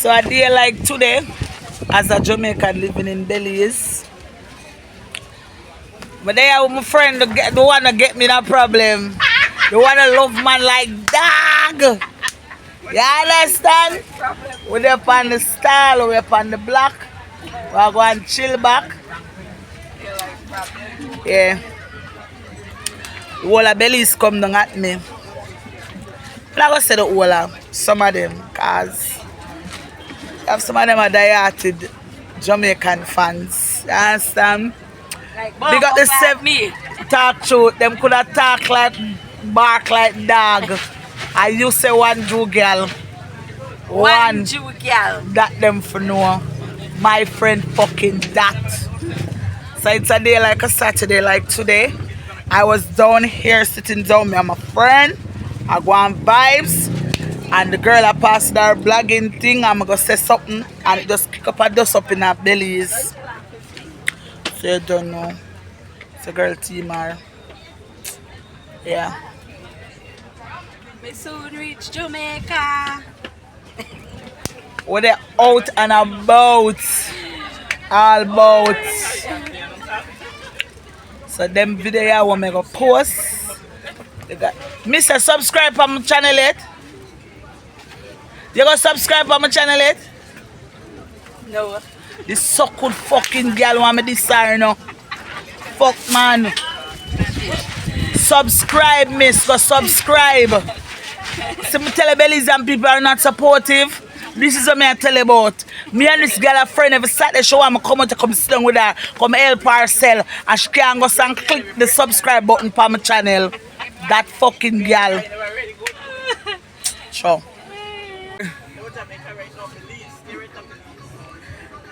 So a day like today, as a Jamaican living in Belize, but there with my friend, the one that get me that problem. The one that love man like dog. You understand? We're up on the style, we're up on the block. We're going to chill back. Yeah. The whole of Belize come down at me. I'm not going to say the whole of some of them, because some of them are die-hearted Jamaican fans. You understand? Like, They got the same me. talk truth. Them could have talk like, bark like dog. I you say one Jew girl. One Jew girl. That them for know. My friend fucking that. So it's a day like a Saturday like today. I was down here sitting down. Me and my friend. I go on vibes. And the girl I passed her blogging thing. I'm going to say something. And it just kick up a dust up in her bellies. So you don't know. It's a girl Timar. Yeah. We soon reach Jamaica. We're there out and about. All about. So them video I want me go post. They got Mr. Subscribe on my channel yet? You go subscribe on my channel yet? No. This so good fucking girl want me desire now. Fuck man. Subscribe, miss. Go subscribe. See me tell the Belizean people are not supportive. This is what me I tell you about. Me and this girl a friend every Saturday show I'm come out to come sit down with her, come help her sell, and she can go and click the subscribe button for my channel. That fucking girl. Sure.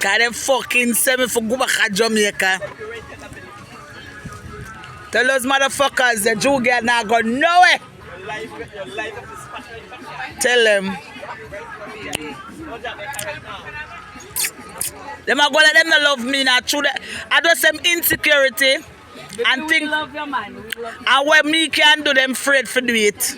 Cause them fucking send me for go back to Jamaica. Tell those motherfuckers the Jew girl not go nowhere. Tell them. Them are going to them not love me now. True that I do some insecurity and think Love your man. and what me can do them afraid for do it.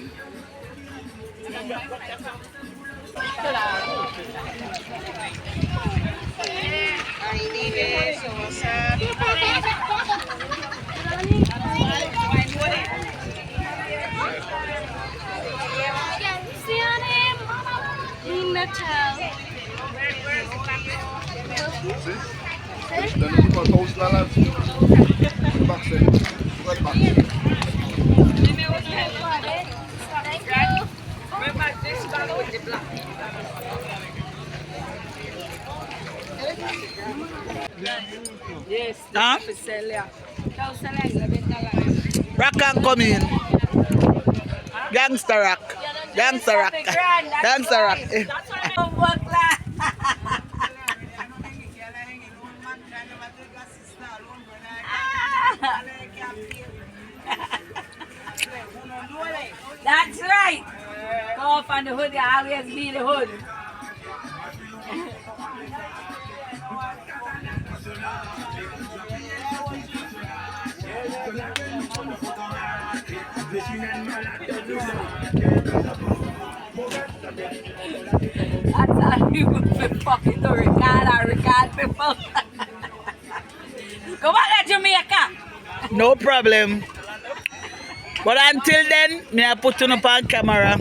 Yes, Huh? sell ya. Rock and come in. Gangster rock. Gangster rock. Gangster rock. That's right. Go off on the hood, you always be the hood. That's how you would fucking to record people. Go back to Jamaica. No problem. But until then, me I put you up on camera.